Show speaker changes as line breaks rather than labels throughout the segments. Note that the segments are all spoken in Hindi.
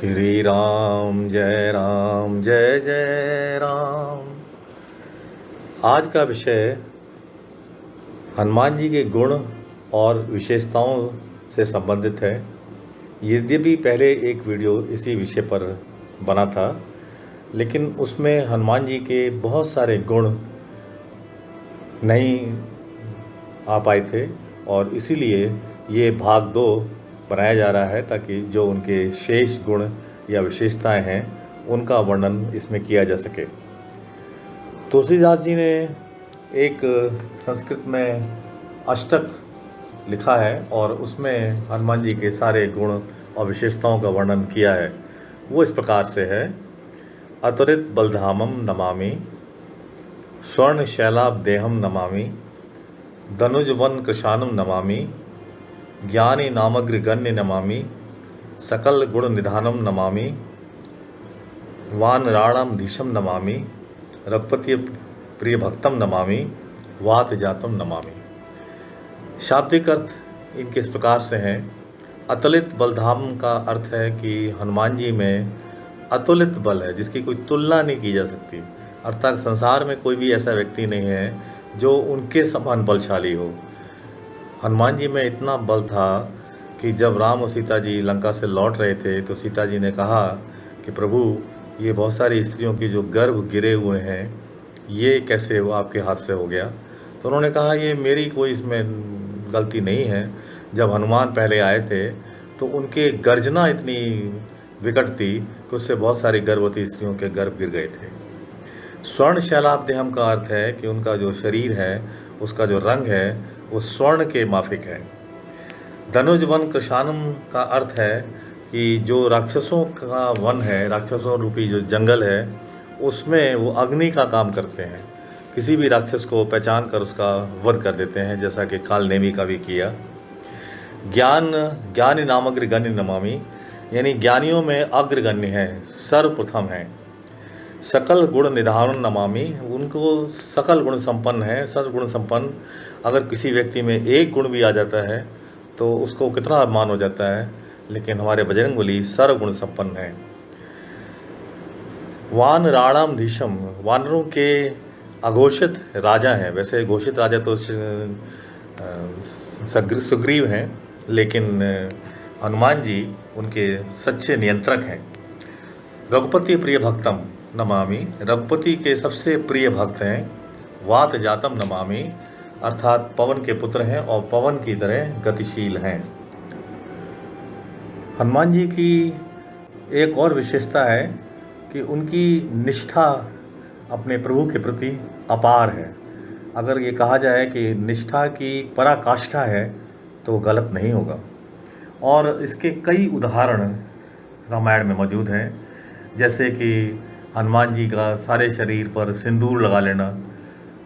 श्री राम जय जय राम। आज का विषय हनुमान जी के गुण और विशेषताओं से संबंधित है। यद्यपि पहले एक वीडियो इसी विषय पर बना था, लेकिन उसमें हनुमान जी के बहुत सारे गुण नहीं आ पाए थे और इसीलिए ये भाग 2 बनाया जा रहा है, ताकि जो उनके शेष गुण या विशेषताएं हैं उनका वर्णन इसमें किया जा सके। तुलसीदास जी ने एक संस्कृत में अष्टक लिखा है और उसमें हनुमान जी के सारे गुण और विशेषताओं का वर्णन किया है। वो इस प्रकार से है। अतुलित बलधामम नमामि, स्वर्ण शैलाब्देहम नमामि, धनुजवन कृशानम नमामि, ज्ञानी नामग्रगण्य नमामि, सकल गुण निधानम नमामि, वानराणाम धीशम नमामि, रघुपति प्रिय भक्तम नमामि, वात जातम नमामि। शाब्दिक अर्थ इनके इस प्रकार से हैं। अतुलित बलधाम का अर्थ है कि हनुमान जी में अतुलित बल है, जिसकी कोई तुलना नहीं की जा सकती। अर्थात संसार में कोई भी ऐसा व्यक्ति नहीं है जो उनके समान बलशाली हो। हनुमान जी में इतना बल था कि जब राम और सीता जी लंका से लौट रहे थे तो सीता जी ने कहा कि प्रभु, ये बहुत सारी स्त्रियों की जो गर्भ गिरे हुए हैं, ये कैसे वो आपके हाथ से हो गया? तो उन्होंने कहा, ये मेरी कोई इसमें गलती नहीं है। जब हनुमान पहले आए थे तो उनके गर्जना इतनी विकट थी कि उससे बहुत सारी गर्भवती स्त्रियों के गर्भ गिर गए थे। स्वर्ण शैलाब्देहम का अर्थ है कि उनका जो शरीर है, उसका जो रंग है, वो स्वर्ण के माफिक है। धनुज वन कृशानम का अर्थ है कि जो राक्षसों का वन है, राक्षसों रूपी जो जंगल है, उसमें वो अग्नि का काम करते हैं। किसी भी राक्षस को पहचान कर उसका वध कर देते हैं, जैसा कि काल नेमी का भी किया। ज्ञानी नामग्रगण्य नमामि, यानी ज्ञानियों में अग्रगण्य है, सर्वप्रथम है। सकल गुण निधान नमामि, उनको सकल गुण संपन्न है, सर्वगुण संपन्न। अगर किसी व्यक्ति में एक गुण भी आ जाता है तो उसको कितना अभिमान हो जाता है, लेकिन हमारे बजरंगबली सर्वगुण संपन्न है। वानराणाम धीशम, वानरों के अघोषित राजा हैं। वैसे घोषित राजा तो सुग्रीव हैं, लेकिन हनुमान जी उनके सच्चे नियंत्रक हैं। रघुपति प्रिय भक्तम नमामि, रघुपति के सबसे प्रिय भक्त हैं। वात जातम नमामि, अर्थात पवन के पुत्र हैं और पवन की तरह गतिशील हैं। हनुमान जी की एक और विशेषता है कि उनकी निष्ठा अपने प्रभु के प्रति अपार है। अगर ये कहा जाए कि निष्ठा की पराकाष्ठा है तो गलत नहीं होगा। और इसके कई उदाहरण रामायण में मौजूद हैं, जैसे कि हनुमान जी का सारे शरीर पर सिंदूर लगा लेना,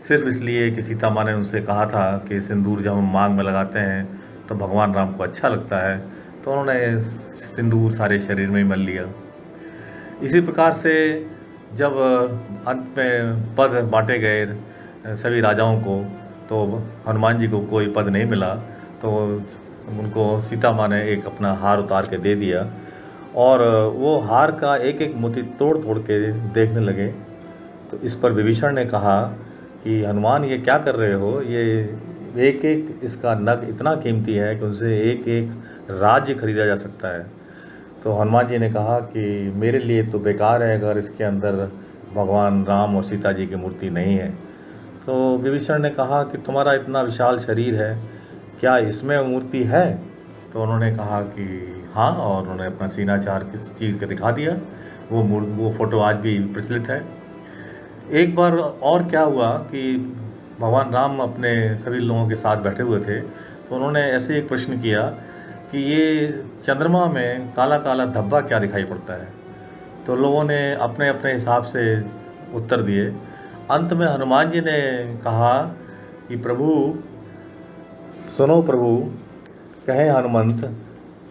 सिर्फ इसलिए कि सीता माँ ने उनसे कहा था कि सिंदूर जब हम मांग में लगाते हैं तो भगवान राम को अच्छा लगता है, तो उन्होंने सिंदूर सारे शरीर में ही मल लिया। इसी प्रकार से जब अंत में पद बांटे गए सभी राजाओं को, तो हनुमान जी को कोई पद नहीं मिला, तो उनको सीता माँ ने एक अपना हार उतार के दे दिया और वो हार का एक एक मोती तोड़ तोड़ के देखने लगे। तो इस पर विभीषण ने कहा कि हनुमान, ये क्या कर रहे हो? ये एक एक इसका नग इतना कीमती है कि उनसे एक एक राज्य खरीदा जा सकता है। तो हनुमान जी ने कहा कि मेरे लिए तो बेकार है अगर इसके अंदर भगवान राम और सीता जी की मूर्ति नहीं है। तो विभीषण ने कहा कि तुम्हारा इतना विशाल शरीर है, क्या इसमें मूर्ति है? तो उन्होंने कहा कि हाँ, और उन्होंने अपना सीना चीर के दिखा दिया। वो फ़ोटो आज भी प्रचलित है। एक बार और क्या हुआ कि भगवान राम अपने सभी लोगों के साथ बैठे हुए थे, तो उन्होंने ऐसे एक प्रश्न किया कि ये चंद्रमा में काला काला धब्बा क्या दिखाई पड़ता है? तो लोगों ने अपने अपने हिसाब से उत्तर दिए। अंत में हनुमान जी ने कहा कि प्रभु सुनो, प्रभु कहे हनुमंत,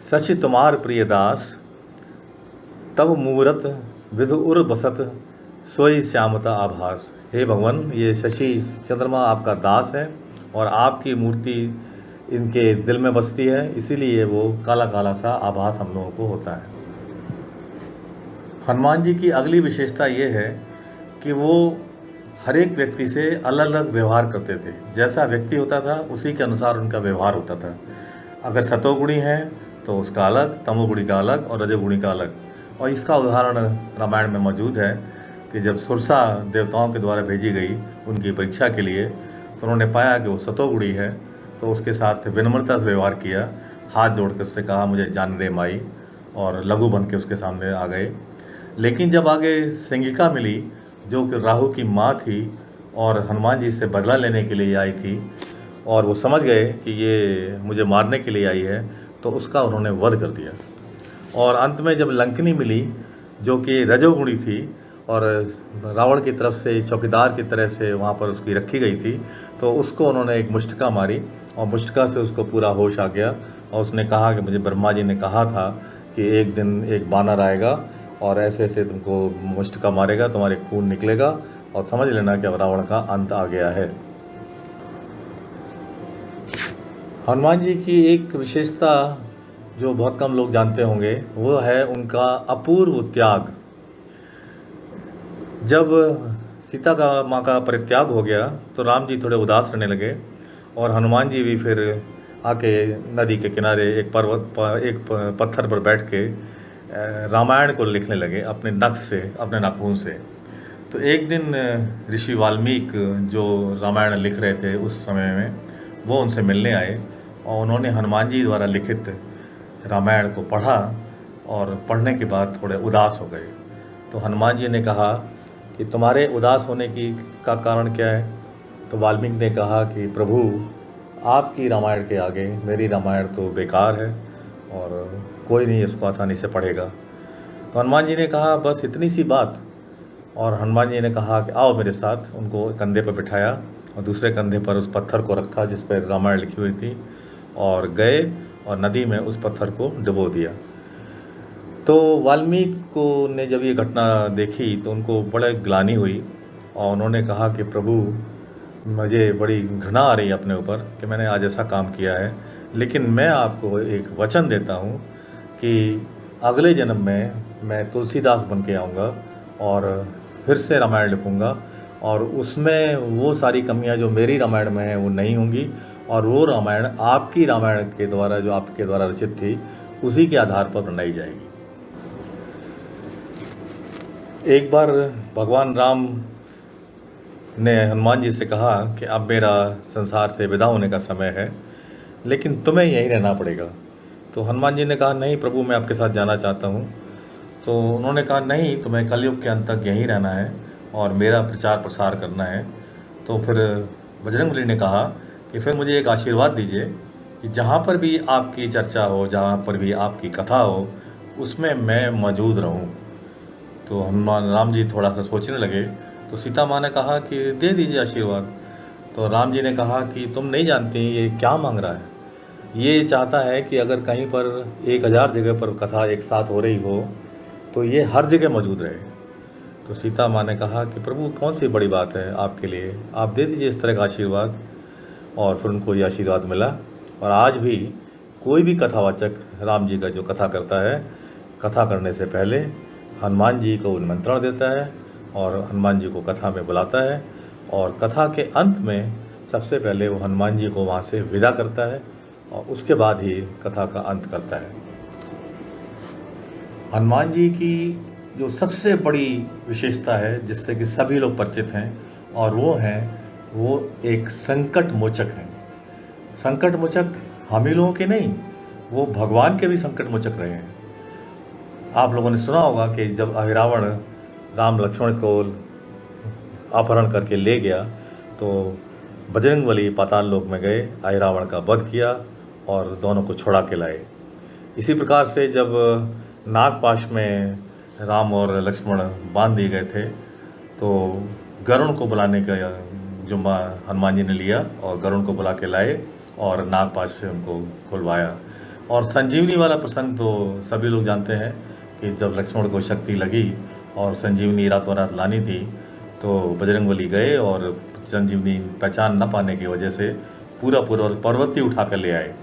शशि तुम्हार प्रिय दास, तब मूरत विधु उर बसत, सोई श्यामता आभास। हे भगवान, ये शशि चंद्रमा आपका दास है और आपकी मूर्ति इनके दिल में बसती है, इसीलिए वो काला काला सा आभास हम लोगों को होता है। हनुमान जी की अगली विशेषता ये है कि वो हर एक व्यक्ति से अलग अलग व्यवहार करते थे। जैसा व्यक्ति होता था उसी के अनुसार उनका व्यवहार होता था। अगर सतोगुणी है तो उसका अलग, तमोगुणी का अलग और रजोगुणी का अलग। और इसका उदाहरण रामायण में मौजूद है कि जब सुरसा देवताओं के द्वारा भेजी गई उनकी परीक्षा के लिए, तो उन्होंने पाया कि वो सतोगुणी है, तो उसके साथ विनम्रता से व्यवहार किया, हाथ जोड़ कर उससे कहा मुझे जान दे माई, और लघु बन के उसके सामने आ गए। लेकिन जब आगे सिंगिका मिली जो कि राहु की माँ थी और हनुमान जी से बदला लेने के लिए आई थी, और वो समझ गए कि ये मुझे मारने के लिए आई है, तो उसका उन्होंने वध कर दिया। और अंत में जब लंकिनी मिली जो कि रजोगुणी थी और रावण की तरफ से चौकीदार की तरह से वहाँ पर उसकी रखी गई थी, तो उसको उन्होंने एक मुष्टिका मारी और मुष्टिका से उसको पूरा होश आ गया। और उसने कहा कि मुझे ब्रह्मा जी ने कहा था कि एक दिन एक बानर आएगा और ऐसे ऐसे तुमको मुष्टिका मारेगा, तुम्हारे खून निकलेगा और समझ लेना कि अब रावण का अंत आ गया है। हनुमान जी की एक विशेषता जो बहुत कम लोग जानते होंगे वो है उनका अपूर्व त्याग। जब सीता का माँ का परित्याग हो गया तो राम जी थोड़े उदास रहने लगे और हनुमान जी भी फिर आके नदी के किनारे एक पत्थर पर बैठ के रामायण को लिखने लगे अपने नक्श से, अपने नाखून से। तो एक दिन ऋषि वाल्मीकि जो रामायण लिख रहे थे उस समय में, वो उनसे मिलने आए और उन्होंने हनुमान जी द्वारा लिखित रामायण को पढ़ा और पढ़ने के बाद थोड़े उदास हो गए। तो हनुमान जी ने कहा कि तुम्हारे उदास होने का कारण क्या है? तो वाल्मीकि ने कहा कि प्रभु, आपकी रामायण के आगे मेरी रामायण तो बेकार है और कोई नहीं इसको आसानी से पढ़ेगा। तो हनुमान जी ने कहा बस इतनी सी बात। और हनुमान जी ने कहा कि आओ मेरे साथ। उनको कंधे पर बिठाया और दूसरे कंधे पर उस पत्थर को रखा जिस पर रामायण लिखी हुई थी, और गए और नदी में उस पत्थर को डुबो दिया। तो वाल्मीकि को ने जब ये घटना देखी तो उनको बड़े ग्लानि हुई और उन्होंने कहा कि प्रभु, मुझे बड़ी घृणा आ रही है अपने ऊपर कि मैंने आज ऐसा काम किया है, लेकिन मैं आपको एक वचन देता हूँ कि अगले जन्म में मैं तुलसीदास बन के आऊँगा और फिर से रामायण लिखूँगा, और उसमें वो सारी कमियां जो मेरी रामायण में हैं वो नहीं होंगी, और वो रामायण आपकी रामायण के द्वारा जो आपके द्वारा रचित थी उसी के आधार पर बनाई जाएगी। एक बार भगवान राम ने हनुमान जी से कहा कि अब मेरा संसार से विदा होने का समय है, लेकिन तुम्हें यहीं रहना पड़ेगा। तो हनुमान जी ने कहा नहीं प्रभु, मैं आपके साथ जाना चाहता हूँ। तो उन्होंने कहा नहीं, तुम्हें कलयुग के अंत तक यहीं रहना है और मेरा प्रचार प्रसार करना है। तो फिर बजरंगबली ने कहा कि फिर मुझे एक आशीर्वाद दीजिए कि जहाँ पर भी आपकी चर्चा हो, जहाँ पर भी आपकी कथा हो, उसमें मैं मौजूद रहूँ। तो हनुमान राम जी थोड़ा सा सोचने लगे। तो सीता माँ ने कहा कि दे दीजिए आशीर्वाद। तो राम जी ने कहा कि तुम नहीं जानती ये क्या मांग रहा है। ये चाहता है कि अगर कहीं पर 1000 जगह पर कथा एक साथ हो रही हो तो ये हर जगह मौजूद रहे। तो सीता माँ ने कहा कि प्रभु, कौन सी बड़ी बात है आपके लिए, आप दे दीजिए इस तरह का आशीर्वाद। और फिर उनको ये आशीर्वाद मिला। और आज भी कोई भी कथावाचक राम जी का जो कथा करता है, कथा करने से पहले हनुमान जी को निमंत्रण देता है और हनुमान जी को कथा में बुलाता है, और कथा के अंत में सबसे पहले वो हनुमान जी को वहाँ से विदा करता है और उसके बाद ही कथा का अंत करता है। हनुमान जी की जो सबसे बड़ी विशेषता है जिससे कि सभी लोग परिचित हैं, और वो एक संकट मोचक हैं। संकट मोचक हम ही लोगों के नहीं, वो भगवान के भी संकट मोचक रहे हैं। आप लोगों ने सुना होगा कि जब अहिरावण राम लक्ष्मण को अपहरण करके ले गया तो बजरंगबली पाताल लोक में गए, अहिरावण का वध किया और दोनों को छुड़ा के लाए। इसी प्रकार से जब नागपाश में राम और लक्ष्मण बांध दिए गए थे तो गरुण को बुलाने का जुम्मा हनुमान जी ने लिया और गरुण को बुला के लाए और नागपाश से उनको खुलवाया। और संजीवनी वाला प्रसंग तो सभी लोग जानते हैं कि जब लक्ष्मण को शक्ति लगी और संजीवनी रातों रात लानी थी तो बजरंगबली गए और संजीवनी पहचान न पाने की वजह से पूरा पर्वत ही उठा कर ले आए।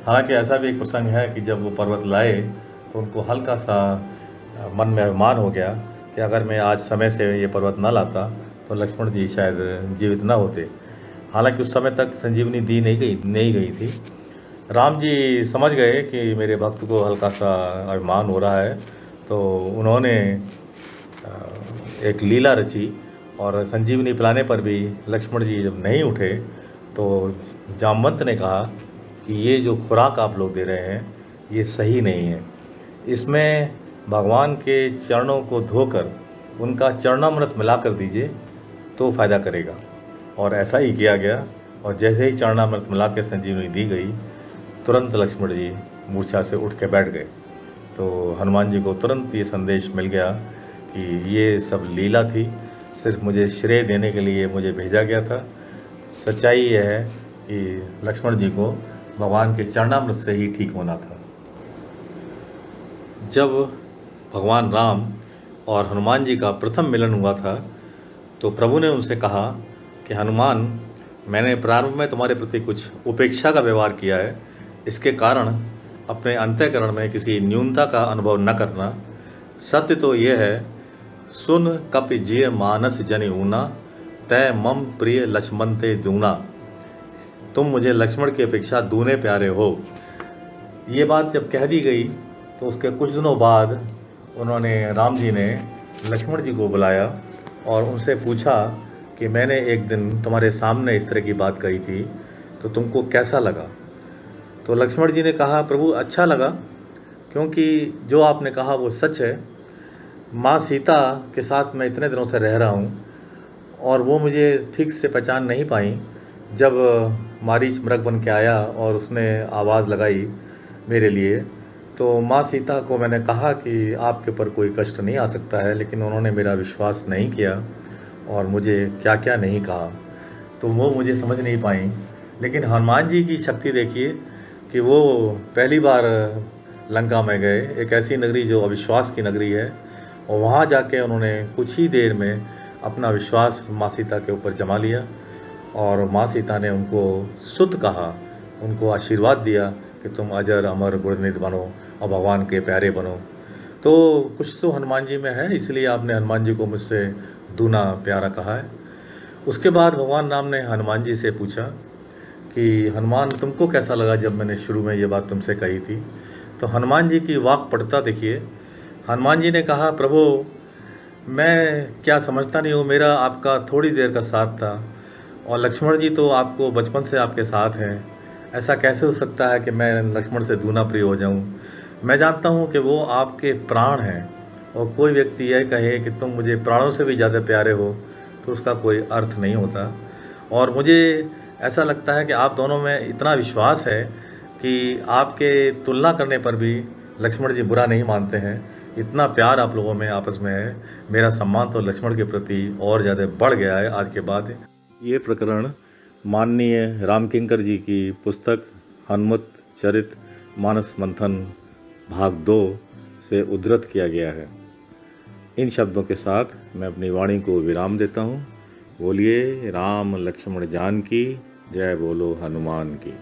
हालांकि ऐसा भी एक प्रसंग है कि जब वो पर्वत लाए तो उनको हल्का सा मन में अभिमान हो गया कि अगर मैं आज समय से ये पर्वत ना लाता तो लक्ष्मण जी शायद जीवित ना होते। हालांकि उस समय तक संजीवनी दी नहीं गई थी। राम जी समझ गए कि मेरे भक्त को हल्का सा अभिमान हो रहा है, तो उन्होंने एक लीला रची और संजीवनी पिलाने पर भी लक्ष्मण जी जब नहीं उठे तो जामवंत ने कहा कि ये जो खुराक आप लोग दे रहे हैं ये सही नहीं है। इसमें भगवान के चरणों को धोकर उनका चरणामृत मिला कर दीजिए तो फ़ायदा करेगा। और ऐसा ही किया गया और जैसे ही चरणामृत मिला के संजीवनी दी गई, तुरंत लक्ष्मण जी मूर्छा से उठ के बैठ गए। तो हनुमान जी को तुरंत ये संदेश मिल गया कि ये सब लीला थी, सिर्फ मुझे श्रेय देने के लिए मुझे भेजा गया था। सच्चाई यह है कि लक्ष्मण जी को भगवान के चरणामृत से ही ठीक होना था। जब भगवान राम और हनुमान जी का प्रथम मिलन हुआ था तो प्रभु ने उनसे कहा कि हनुमान, मैंने प्रारंभ में तुम्हारे प्रति कुछ उपेक्षा का व्यवहार किया है, इसके कारण अपने अंतःकरण में किसी न्यूनता का अनुभव न करना। सत्य तो यह है, सुन कपि जिय मानस जनि ऊना, तय मम प्रिय लक्ष्मण ते दूना। तुम मुझे लक्ष्मण की अपेक्षा दूने प्यारे हो। ये बात जब कह दी गई तो उसके कुछ दिनों बाद उन्होंने, राम जी ने लक्ष्मण जी को बुलाया और उनसे पूछा कि मैंने एक दिन तुम्हारे सामने इस तरह की बात कही थी तो तुमको कैसा लगा। तो लक्ष्मण जी ने कहा, प्रभु अच्छा लगा, क्योंकि जो आपने कहा वो सच है। माँ सीता के साथ मैं इतने दिनों से रह रहा हूँ और वो मुझे ठीक से पहचान नहीं पाई। जब मारीच मृग बन के आया और उसने आवाज़ लगाई मेरे लिए, तो माँ सीता को मैंने कहा कि आपके ऊपर कोई कष्ट नहीं आ सकता है, लेकिन उन्होंने मेरा विश्वास नहीं किया और मुझे क्या क्या नहीं कहा, तो वो मुझे समझ नहीं पाई। लेकिन हनुमान जी की शक्ति देखिए कि वो पहली बार लंका में गए, एक ऐसी नगरी जो अविश्वास की नगरी है, और वहाँ जाके उन्होंने कुछ ही देर में अपना विश्वास माँ सीता के ऊपर जमा लिया और माँ सीता ने उनको सुत कहा, उनको आशीर्वाद दिया कि तुम अजर अमर गुणनिधि बनो और भगवान के प्यारे बनो। तो कुछ तो हनुमान जी में है, इसलिए आपने हनुमान जी को मुझसे दूना प्यारा कहा है। उसके बाद भगवान राम ने हनुमान जी से पूछा कि हनुमान, तुमको कैसा लगा जब मैंने शुरू में ये बात तुमसे कही थी। तो हनुमान जी की वाक पड़ता देखिए। हनुमान जी ने कहा, प्रभु मैं क्या समझता नहीं हूँ, मेरा आपका थोड़ी देर का साथ था और लक्ष्मण जी तो आपको बचपन से आपके साथ हैं। ऐसा कैसे हो सकता है कि मैं लक्ष्मण से दूना प्रिय हो जाऊँ। मैं जानता हूँ कि वो आपके प्राण हैं और कोई व्यक्ति यह कहे कि तुम मुझे प्राणों से भी ज़्यादा प्यारे हो तो उसका कोई अर्थ नहीं होता। और मुझे ऐसा लगता है कि आप दोनों में इतना विश्वास है कि आपके तुलना करने पर भी लक्ष्मण जी बुरा नहीं मानते हैं। इतना प्यार आप लोगों में आपस में है, मेरा सम्मान तो लक्ष्मण के प्रति और ज़्यादा बढ़ गया है आज के बाद। ये प्रकरण माननीय रामकिंकर जी की पुस्तक हनुमत चरित मानस मंथन भाग 2 से उद्धृत किया गया है। इन शब्दों के साथ मैं अपनी वाणी को विराम देता हूँ। बोलिए राम लक्ष्मण जान की जय, बोलो हनुमान की।